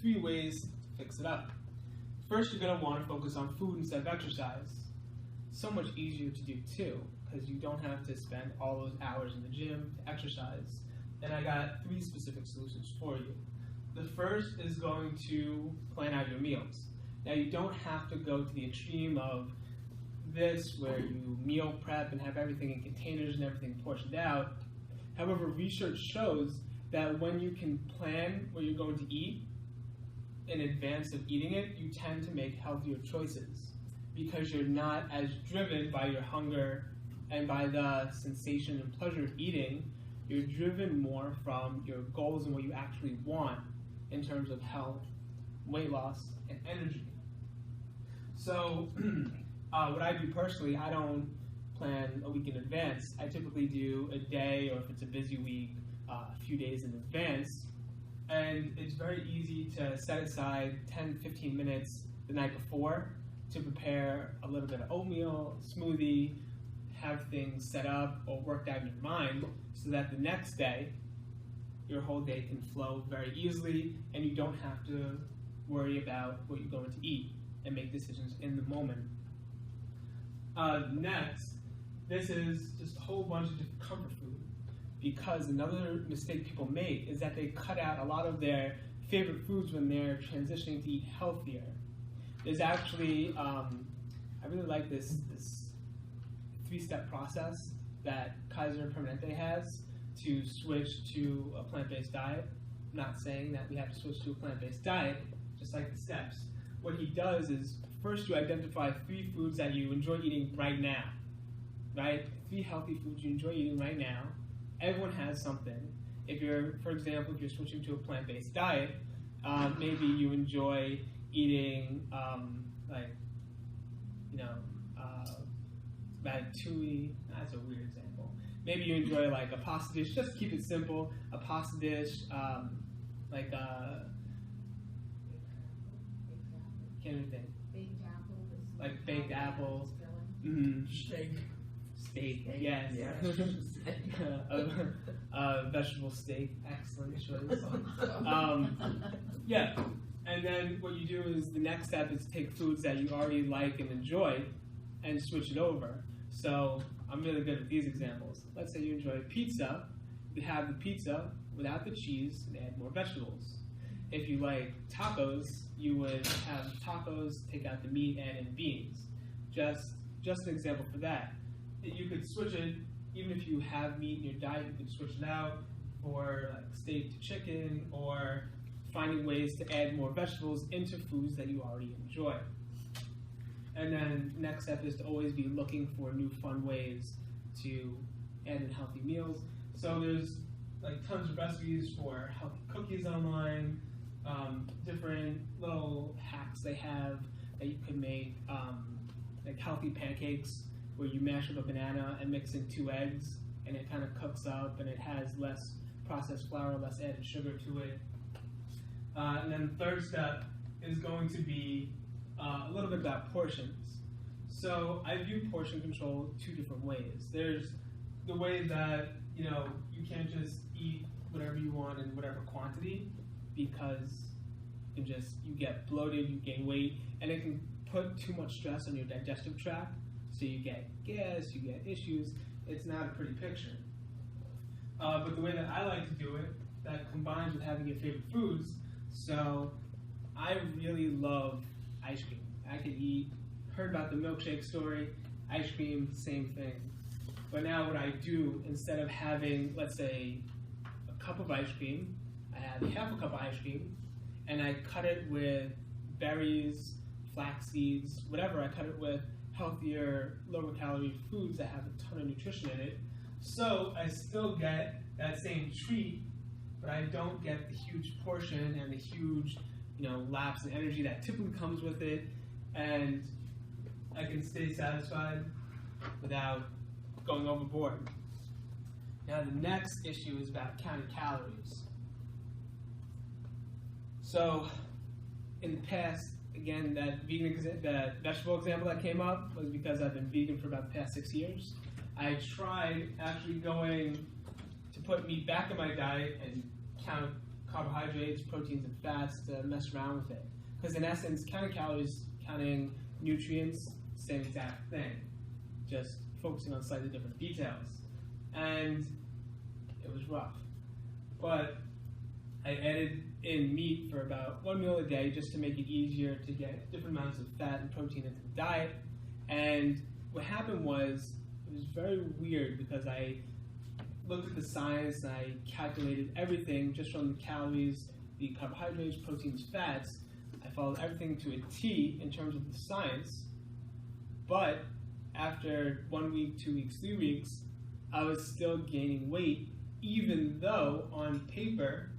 3 ways to fix it up. First, you're going to want to focus on food instead of exercise. So much easier to do too, because you don't have to spend all those hours in the gym to exercise. And I got 3 specific solutions for you. The first is going to plan out your meals. Now, you don't have to go to the extreme of this, where you meal prep and have everything in containers and everything portioned out. However, research shows that when you can plan what you're going to eat in advance of eating it, you tend to make healthier choices because you're not as driven by your hunger and by the sensation and pleasure of eating. You're driven more from your goals and what you actually want in terms of health, weight loss, and energy. So what I do personally, I don't plan a week in advance. I typically do a day, or if it's a busy week, a few days in advance. And it's very easy to set aside 10-15 minutes the night before to prepare a little bit of oatmeal, smoothie, have things set up or worked out in your mind so that the next day, your whole day can flow very easily and you don't have to worry about what you're going to eat and make decisions in the moment. Next, this is just a whole bunch of different comfort food, because another mistake people make is that they cut out a lot of their favorite foods when they're transitioning to eat healthier. There's actually, I really like this 3-step process that Kaiser Permanente has to switch to a plant-based diet. I'm not saying that we have to switch to a plant-based diet, just like the steps. What he does is, first you identify 3 foods that you enjoy eating right now, right? 3 healthy foods you enjoy eating right now. Everyone has something. If you're, for example, if you're switching to a plant-based diet, maybe you enjoy eating ratatouille. That's a weird example. Maybe you enjoy like a pasta dish. Just keep it simple. A pasta dish, can't even think. Baked apples. Like baked apples. Steak, yes. Vegetable steak, excellent choice. Yeah, and then what you do is the next step is take foods that you already like and enjoy and switch it over. So I'm really good at these examples. Let's say you enjoy pizza, you have the pizza without the cheese and add more vegetables. If you like tacos, you would have tacos, take out the meat, add in beans. Just an example for that. You could switch it, even if you have meat in your diet, you could switch it out for like steak to chicken, or finding ways to add more vegetables into foods that you already enjoy. And then next step is to always be looking for new fun ways to add in healthy meals. So there's like tons of recipes for healthy cookies online, different little hacks they have that you can make, like healthy pancakes, where you mash up a banana and mix in 2 eggs, and it kind of cooks up, and it has less processed flour, less added sugar to it. And then the third step is going to be a little bit about portions. So I view portion control 2 different ways. There's the way that you can't just eat whatever you want in whatever quantity, because you get bloated, you gain weight, and it can put too much stress on your digestive tract. So you get gas, you get issues. It's not a pretty picture. But the way that I like to do it, that combines with having your favorite foods. So I really love ice cream. I could eat, heard about the milkshake story, ice cream, same thing. But now what I do, instead of having, let's say, a cup of ice cream, I have half a cup of ice cream, and I cut it with berries, flax seeds, whatever. I cut it with healthier, lower calorie foods that have a ton of nutrition in it. So I still get that same treat, but I don't get the huge portion and the huge, lapse in energy that typically comes with it, and I can stay satisfied without going overboard. Now the next issue is about counting calories. So in the past, again, that vegetable example that came up was because I've been vegan for about the past 6 years. I tried actually going to put meat back in my diet and count carbohydrates, proteins, and fats to mess around with it. Because in essence, counting calories, counting nutrients, same exact thing, just focusing on slightly different details. And it was rough. But I added in meat for about 1 meal a day just to make it easier to get different amounts of fat and protein into the diet. And what happened was, it was very weird because I looked at the science and I calculated everything just from the calories, the carbohydrates, proteins, fats. I followed everything to a T in terms of the science. But after 1 week, 2 weeks, 3 weeks, I was still gaining weight, even though on paper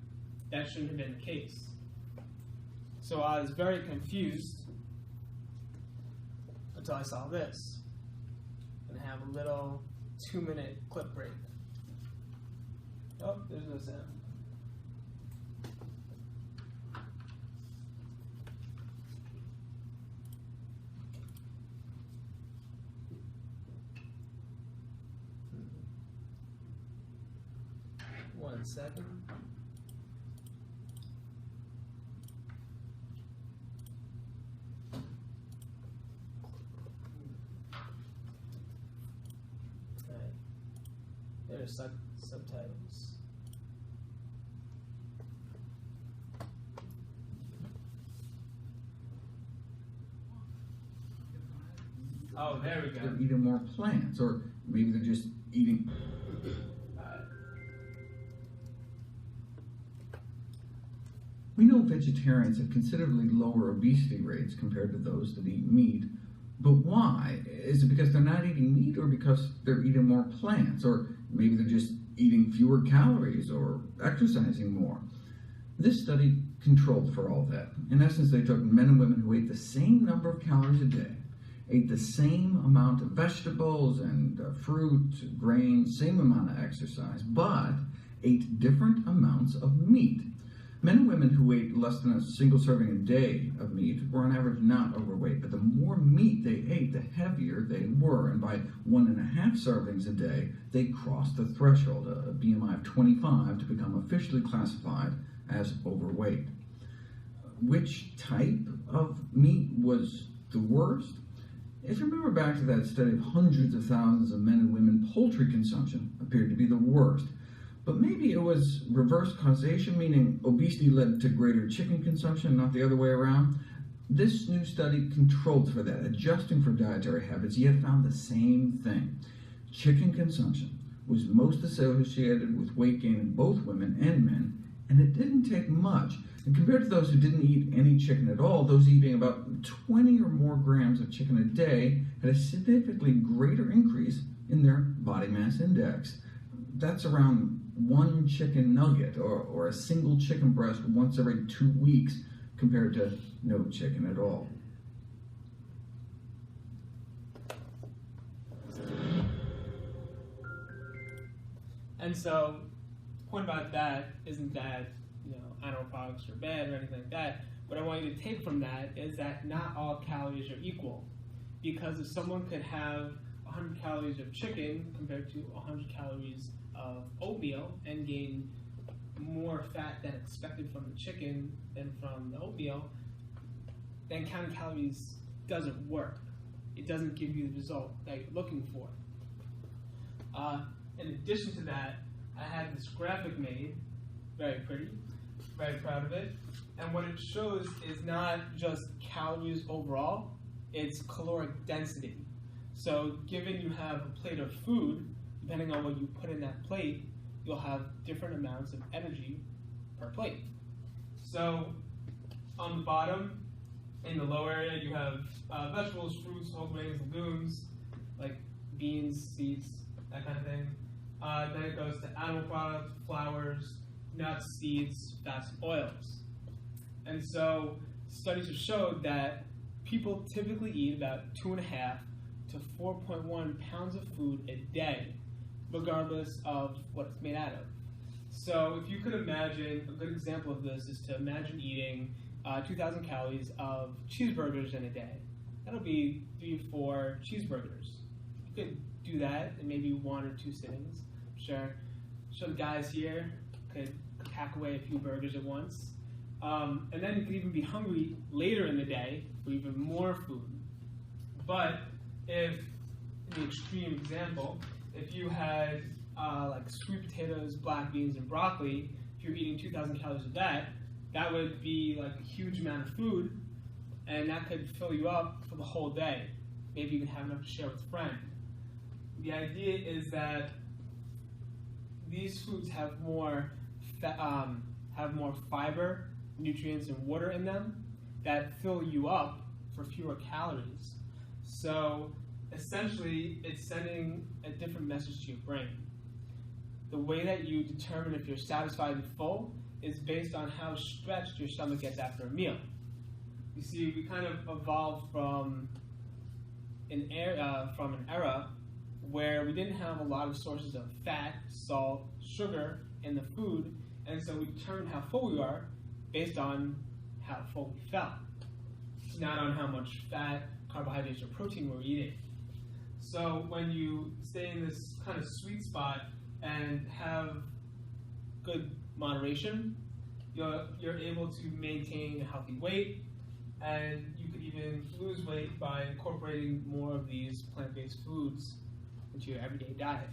that shouldn't have been the case. So I was very confused until I saw this. I'm gonna have a little 2-minute clip break. Oh, there's no sound. One second. Alright. There's subtitles. Oh, there we go. They're eating more plants, or maybe they're just eating. We know vegetarians have considerably lower obesity rates compared to those that eat meat, but why? Is it because they're not eating meat, or because they're eating more plants, or maybe they're just eating fewer calories or exercising more? This study controlled for all that. In essence, they took men and women who ate the same number of calories a day, ate the same amount of vegetables and fruit, grains, same amount of exercise, but ate different amounts of meat. Men and women who ate less than a single serving a day of meat were on average not overweight, but the more meat they ate, the heavier they were, and by 1.5 servings a day, they crossed the threshold, a BMI of 25, to become officially classified as overweight. Which type of meat was the worst? If you remember back to that study of hundreds of thousands of men and women, poultry consumption appeared to be the worst. But maybe it was reverse causation, meaning obesity led to greater chicken consumption, not the other way around. This new study controlled for that, adjusting for dietary habits, yet found the same thing. Chicken consumption was most associated with weight gain in both women and men, and it didn't take much. And compared to those who didn't eat any chicken at all, those eating about 20 or more grams of chicken a day had a significantly greater increase in their body mass index. That's around 1 chicken nugget or a single chicken breast once every 2 weeks compared to no chicken at all. And so, the point about that isn't that animal products are bad or anything like that. What I want you to take from that is that not all calories are equal. Because if someone could have 100 calories of chicken compared to 100 calories of oatmeal and gain more fat than expected from the chicken than from the oatmeal, then counting calories doesn't work. It doesn't give you the result that you're looking for. In addition to that, I had this graphic made, very pretty, very proud of it, and what it shows is not just calories overall, it's caloric density. So given you have a plate of food, depending on what you put in that plate, you'll have different amounts of energy per plate. So on the bottom, in the lower area, you have vegetables, fruits, whole grains, legumes, like beans, seeds, that kind of thing. Then it goes to animal products, flours, nuts, seeds, fats, and oils. And so studies have showed that people typically eat about 2.5 to 4.1 pounds of food a day, regardless of what it's made out of. So if you could imagine, a good example of this is to imagine eating 2,000 calories of cheeseburgers in a day. That'll be 3 to 4 cheeseburgers. You could do that in maybe 1 or 2 sittings. I'm sure the guys here could pack away a few burgers at once. And then you could even be hungry later in the day for even more food. But if, in the extreme example, if you had like sweet potatoes, black beans, and broccoli, if you're eating 2,000 calories of that, that would be like a huge amount of food, and that could fill you up for the whole day. Maybe you can have enough to share with a friend. The idea is that these foods have more fiber, nutrients, and water in them that fill you up for fewer calories. So essentially, it's sending a different message to your brain. The way that you determine if you're satisfied and full is based on how stretched your stomach gets after a meal. You see, we kind of evolved from an era where we didn't have a lot of sources of fat, salt, sugar in the food, and so we determined how full we are based on how full we felt, not on how much fat, carbohydrates, or protein we're eating. So when you stay in this kind of sweet spot and have good moderation, you're able to maintain a healthy weight, and you could even lose weight by incorporating more of these plant-based foods into your everyday diet.